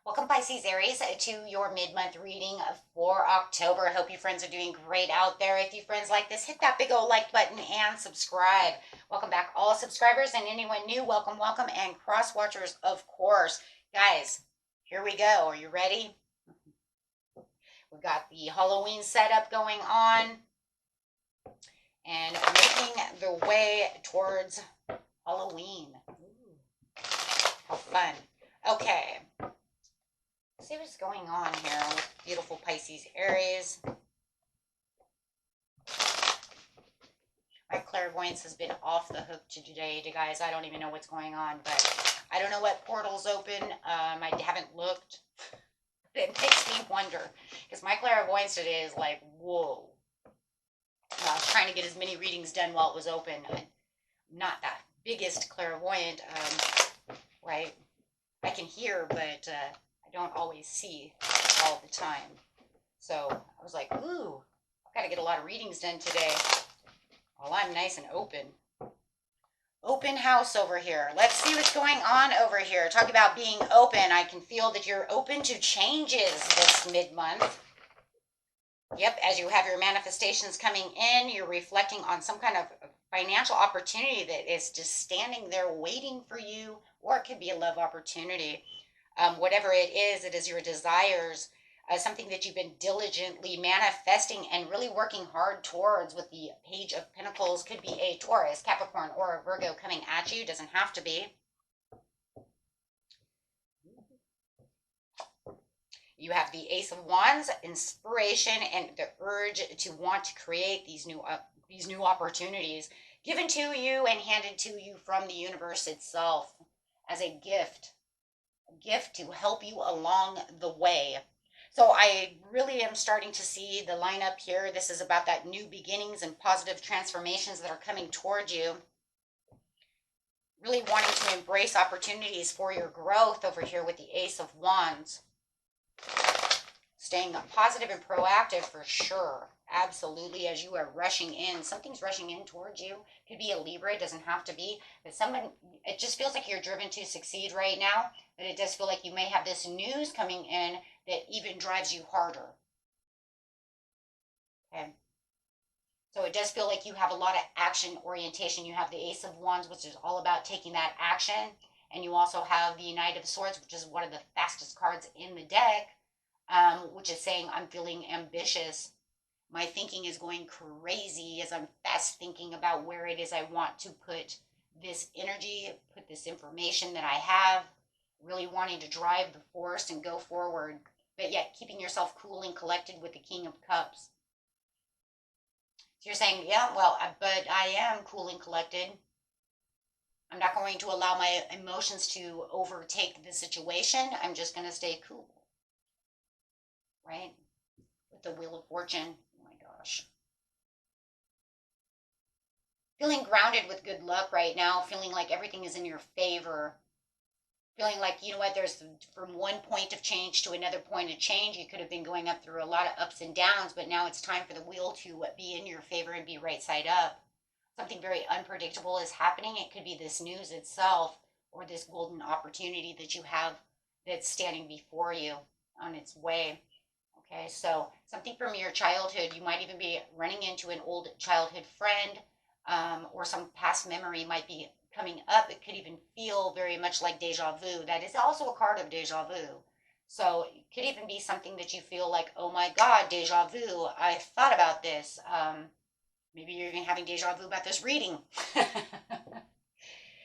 Welcome, Pisces Aries, to your mid-month reading for October. Hope you friends are doing great out there. If you friends like this, hit that big old like button and subscribe. Welcome back, all subscribers, and anyone new, welcome, welcome, and cross watchers, of course. Guys, here we go. Are you ready? We've got the Halloween setup going on and making the way towards Halloween. Ooh, how fun. Okay. See what's going on here with beautiful Pisces Aries. My clairvoyance has been off the hook today, guys. I don't even know what's going on, but I don't know what portal's open. I haven't looked. It makes me wonder because my clairvoyance today is like, whoa. I was trying to get as many readings done while it was open. I'm not that biggest clairvoyant, right? I can hear, but I don't always see all the time. So I was like, ooh, I've got to get a lot of readings done today while I'm nice and open. Open house over here. Let's see what's going on over here. Talk about being open. I can feel that you're open to changes this mid-month. Yep, as you have your manifestations coming in, you're reflecting on some kind of financial opportunity that is just standing there waiting for you, or it could be a love opportunity. Whatever it is your desires, something that you've been diligently manifesting and really working hard towards with the Page of Pentacles. Could be a Taurus, Capricorn, or a Virgo coming at you. Doesn't have to be. You have the Ace of Wands, inspiration, and the urge to want to create these new opportunities given to you and handed to you from the universe itself as a gift to help you along the way. So I really am starting to see the lineup here. This is about that new beginnings and positive transformations that are coming towards you. Really wanting to embrace opportunities for your growth over here with the Ace of Wands. Staying positive and proactive for sure. Absolutely, as you are rushing in. Something's rushing in towards you. Could be a Libra, it doesn't have to be. But someone, it just feels like you're driven to succeed right now. But it does feel like you may have this news coming in that even drives you harder. Okay. So it does feel like you have a lot of action orientation. You have the Ace of Wands, which is all about taking that action. And you also have the Knight of Swords, which is one of the fastest cards in the deck, which is saying I'm feeling ambitious. My thinking is going crazy as I'm fast thinking about where it is I want to put this energy, put this information that I have, really wanting to drive the force and go forward, but yet keeping yourself cool and collected with the King of Cups. So you're saying, yeah, well, but I am cool and collected. I'm not going to allow my emotions to overtake the situation. I'm just going to stay cool. Right? With the Wheel of Fortune. Oh my gosh. Feeling grounded with good luck right now. Feeling like everything is in your favor. Feeling like, you know what, there's from one point of change to another point of change. You could have been going up through a lot of ups and downs, but now it's time for the wheel to be in your favor and be right side up. Something very unpredictable is happening. It could be this news itself or this golden opportunity that you have that's standing before you on its way. Okay, so something from your childhood. You might even be running into an old childhood friend, or some past memory might be coming up. It could even feel very much like deja vu. That is also a card of deja vu. So it could even be something that you feel like, oh my God, deja vu. I thought about this. Maybe you're even having deja vu about this reading.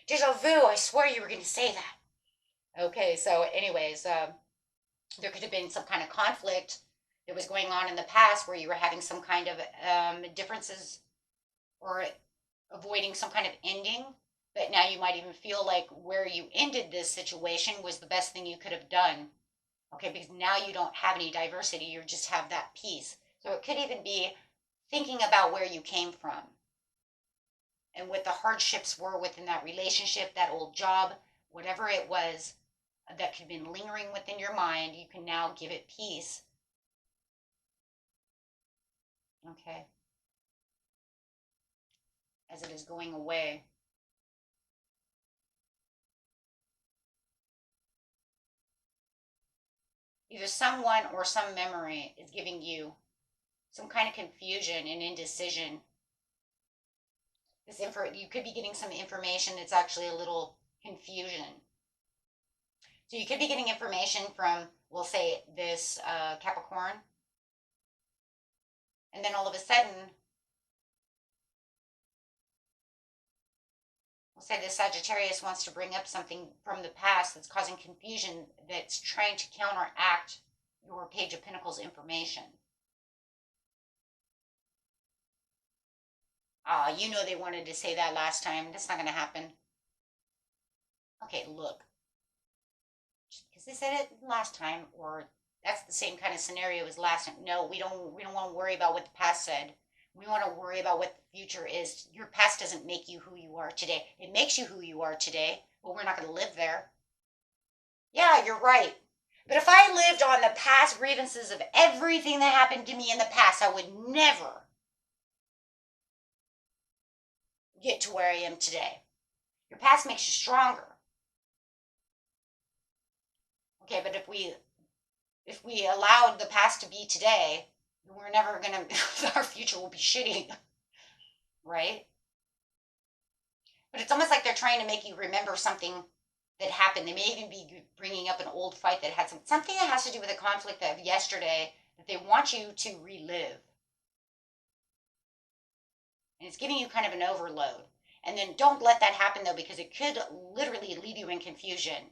Deja vu, I swear you were going to say that. Okay, so anyways, there could have been some kind of conflict that was going on in the past where you were having some kind of differences or avoiding some kind of ending. But now you might even feel like where you ended this situation was the best thing you could have done. Okay, because now you don't have any diversity, you just have that peace. So it could even be thinking about where you came from and what the hardships were within that relationship, that old job, whatever it was that could have been lingering within your mind. You can now give it peace. Okay. As it is going away. Either someone or some memory is giving you some kind of confusion and indecision. You could be getting some information that's actually a little confusion. So you could be getting information from, we'll say, this Capricorn, and then all of a sudden, we'll say this Sagittarius wants to bring up something from the past that's causing confusion, that's trying to counteract your Page of Pentacles information. You know they wanted to say that last time. That's not going to happen. Okay, look. Just because they said it last time, or that's the same kind of scenario as last time. No, we don't want to worry about what the past said. We want to worry about what the future is. Your past doesn't make you who you are today. It makes you who you are today, but we're not going to live there. Yeah, you're right. But if I lived on the past grievances of everything that happened to me in the past, I would never get to where I am today. Your past makes you stronger. Okay, but if we allowed the past to be today, we're never gonna our future will be shitty. Right? But it's almost like they're trying to make you remember something that happened. They may even be bringing up an old fight that had something that has to do with a conflict of yesterday that they want you to relive. And it's giving you kind of an overload. And then don't let that happen, though, because it could literally leave you in confusion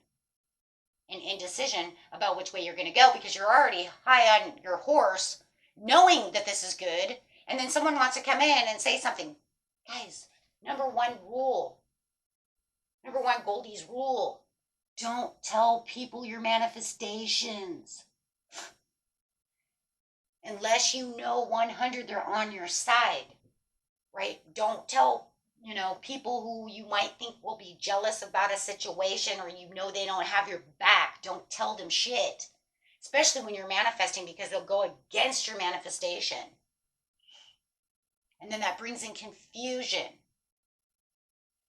and indecision about which way you're going to go, because you're already high on your horse, knowing that this is good, and then someone wants to come in and say something. Guys, number one Goldie's rule, don't tell people your manifestations. Unless you know 100 they're on your side, right? Don't tell, people who you might think will be jealous about a situation, or they don't have your back. Don't tell them shit, especially when you're manifesting, because they'll go against your manifestation. And then that brings in confusion.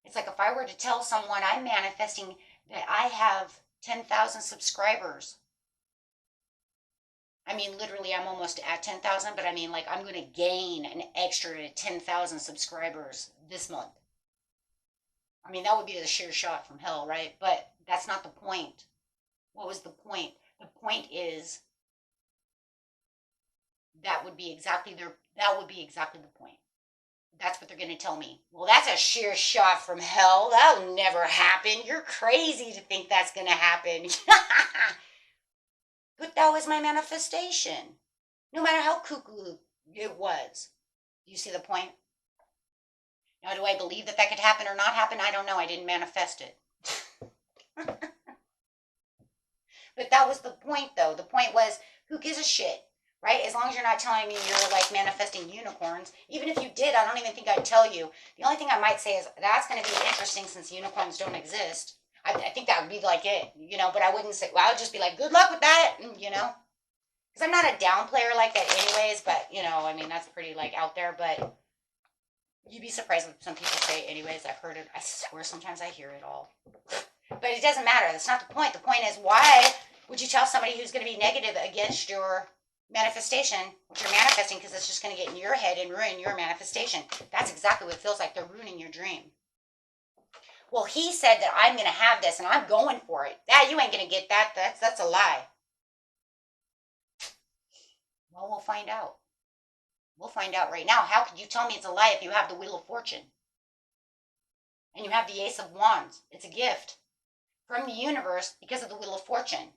It's like if I were to tell someone I'm manifesting that I have 10,000 subscribers. I mean, literally, I'm almost at 10,000, but I mean, like, I'm going to gain an extra 10,000 subscribers this month. I mean, that would be the sheer shot from hell, right? But that's not the point. What was the point? The point is that would be exactly the point. That's what they're going to tell me. Well, that's a sheer shot from hell. That'll never happen. You're crazy to think that's going to happen. But that was my manifestation. No matter how cuckoo it was. Do you see the point? Now, do I believe that could happen or not happen? I don't know. I didn't manifest it. But that was the point, though. The point was, who gives a shit? Right? As long as you're not telling me you're like manifesting unicorns. Even if you did, I don't even think I'd tell you. The only thing I might say is that's going to be interesting since unicorns don't exist. I think that would be like it, but I wouldn't say, well, I would just be like, good luck with that, because I'm not a down player like that anyways, but, I mean, that's pretty like out there, but you'd be surprised what some people say anyways. I've heard it. I swear sometimes I hear it all. But it doesn't matter. That's not the point. The point is, why would you tell somebody who's going to be negative against your manifestation, what you're manifesting, because it's just going to get in your head and ruin your manifestation. That's exactly what it feels like. They're ruining your dream. Well, he said that I'm going to have this and I'm going for it. You ain't going to get that. That's a lie. Well, we'll find out. We'll find out right now. How could you tell me it's a lie if you have the Wheel of Fortune? And you have the Ace of Wands. It's a gift from the universe because of the Wheel of Fortune.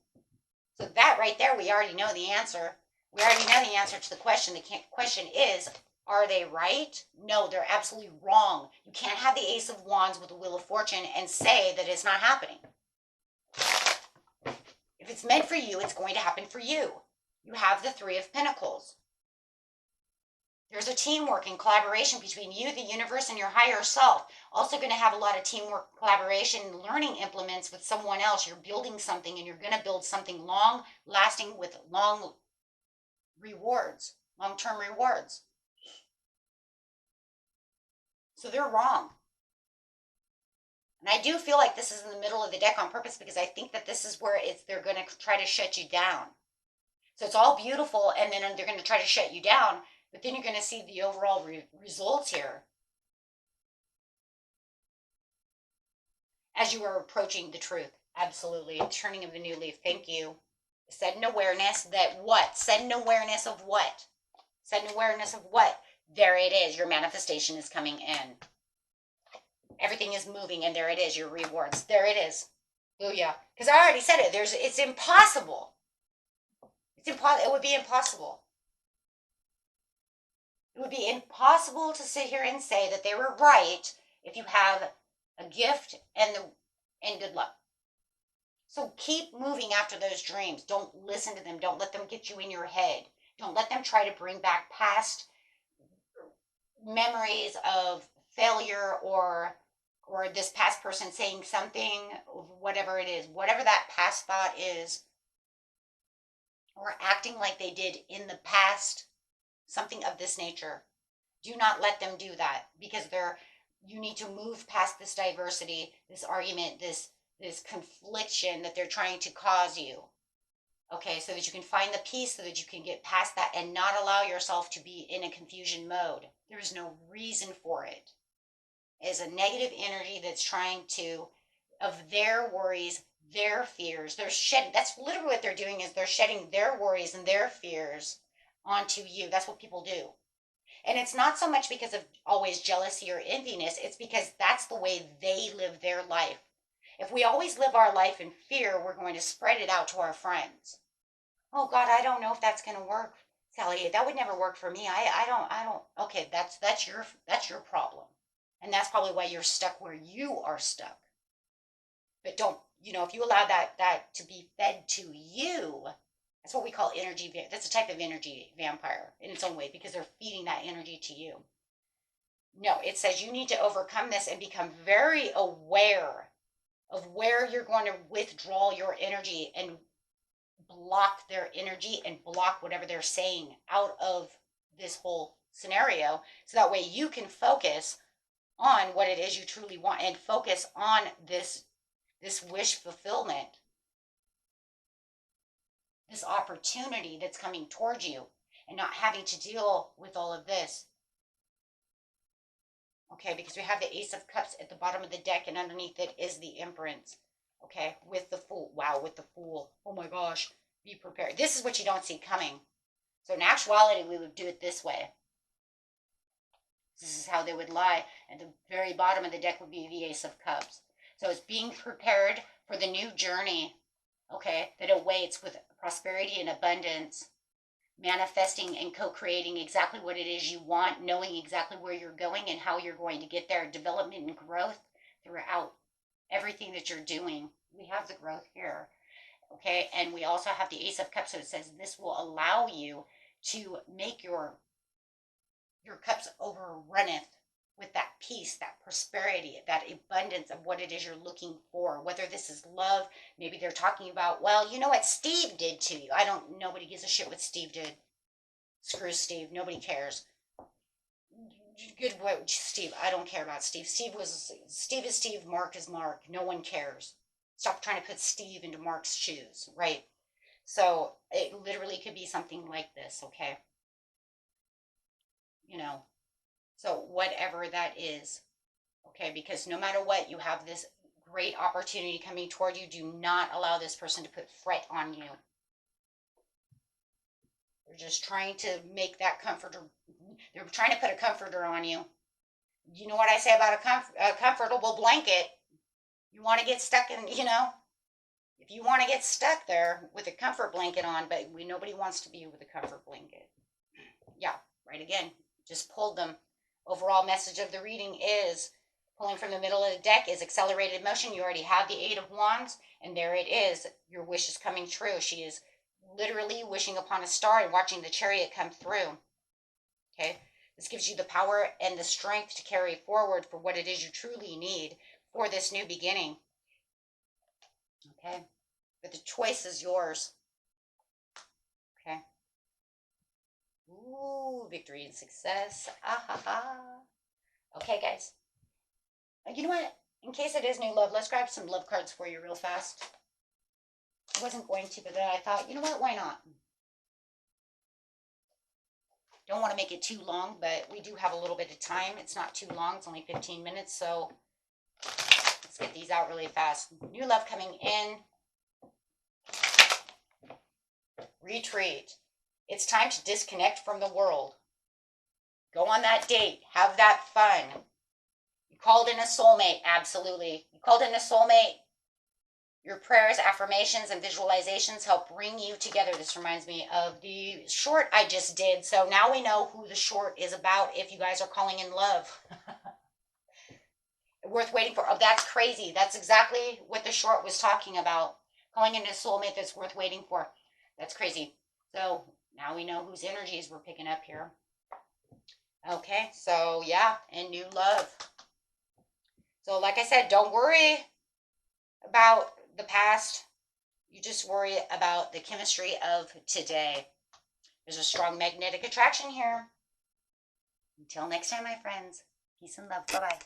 So that right there, we already know the answer. We already know the answer to the question. The question is, are they right? No, they're absolutely wrong. You can't have the Ace of Wands with the Wheel of Fortune and say that it's not happening. If it's meant for you, it's going to happen for you. You have the Three of Pentacles. There's a teamwork and collaboration between you, the universe, and your higher self. Also going to have a lot of teamwork, collaboration, learning implements with someone else. You're building something, and you're going to build something long-lasting with long rewards, long-term rewards. So they're wrong. And I do feel like this is in the middle of the deck on purpose, because I think that this is where they're going to try to shut you down. So it's all beautiful, and then they're going to try to shut you down, but then you're going to see the overall results here as you are approaching the truth. Absolutely. Turning of the new leaf. Thank you. Sudden awareness that what? Sudden awareness of what? Sudden awareness of what? There it is. Your manifestation is coming in. Everything is moving, and there it is. Your rewards. There it is. Oh yeah. Because I already said it. It's impossible. It's impossible. It would be impossible. It would be impossible to sit here and say that they were right if you have a gift and good luck. So keep moving after those dreams. Don't listen to them. Don't let them get you in your head. Don't let them try to bring back past memories of failure or this past person saying something, whatever it is, whatever that past thought is, or acting like they did in the past, something of this nature. Do not let them do that, because you need to move past this diversity, this argument, this confliction that they're trying to cause you. Okay, so that you can find the peace, so that you can get past that and not allow yourself to be in a confusion mode. There is no reason for it. It is a negative energy that's trying to, of their worries, their fears. That's literally what they're doing, is they're shedding their worries and their fears onto you. That's what people do. And it's not so much because of always jealousy or enviness. It's because that's the way they live their life. If we always live our life in fear, we're going to spread it out to our friends. Oh God, I don't know if that's going to work, Sally. That would never work for me. I don't. Okay, that's your problem, and that's probably why you're stuck where you are stuck. But don't, if you allow that to be fed to you, that's what we call energy. That's a type of energy vampire in its own way, because they're feeding that energy to you. No, it says you need to overcome this and become very aware of where you're going to withdraw your energy and block their energy and block whatever they're saying out of this whole scenario, so that way you can focus on what it is you truly want and focus on this wish fulfillment, this opportunity that's coming towards you, and not having to deal with all of this. Okay, because we have the Ace of Cups at the bottom of the deck, and underneath it is the Empress. Okay, with the Fool. Wow, with the Fool. Oh my gosh, be prepared. This is what you don't see coming. So in actuality, we would do it this way. This is how they would lie. At the very bottom of the deck would be the Ace of Cups. So it's being prepared for the new journey, okay, that awaits, with prosperity and abundance, manifesting and co-creating exactly what it is you want, knowing exactly where you're going and how you're going to get there, development and growth throughout everything that you're doing. We have the growth here, okay, and we also have the Ace of Cups, so it says this will allow you to make your cups overrunneth with that peace, that prosperity, that abundance of what it is you're looking for. Whether this is love, maybe they're talking about, well, you know what Steve did to you. Nobody gives a shit what Steve did. Screw Steve. Nobody cares. Good boy, Steve. I don't care about Steve. Steve is Steve. Mark is Mark. No one cares. Stop trying to put Steve into Mark's shoes, right? So it literally could be something like this, okay? So whatever that is, okay, because no matter what, you have this great opportunity coming toward you. Do not allow this person to put fret on you. They're just trying to make that comforter. They're trying to put a comforter on you. You know what I say about a comfortable blanket? You want to get stuck in, if you want to get stuck there with a comfort blanket on, but nobody wants to be with a comfort blanket. Yeah, right again. Just pulled them. Overall message of the reading is, pulling from the middle of the deck is accelerated motion. You already have the Eight of Wands, and there it is. Your wish is coming true. She is literally wishing upon a star and watching the chariot come through. Okay, this gives you the power and the strength to carry forward for what it is you truly need for this new beginning. Okay, but the choice is yours. Okay. Ooh, victory and success. Ah ha ha. Okay, guys. You know what? In case it is new love, let's grab some love cards for you real fast. I wasn't going to, but then I thought, you know what? Why not? Don't want to make it too long, but we do have a little bit of time. It's not too long. It's only 15 minutes, so let's get these out really fast. New love coming in. Retreat. It's time to disconnect from the world. Go on that date. Have that fun. You called in a soulmate. Absolutely. You called in a soulmate. Your prayers, affirmations, and visualizations help bring you together. This reminds me of the short I just did. So now we know who the short is about if you guys are calling in love. Worth waiting for. Oh, that's crazy. That's exactly what the short was talking about. Calling in a soulmate that's worth waiting for. That's crazy. So now we know whose energies we're picking up here. Okay, so yeah, and new love. So like I said, don't worry about the past. You just worry about the chemistry of today. There's a strong magnetic attraction here. Until next time, my friends. Peace and love. Bye-bye.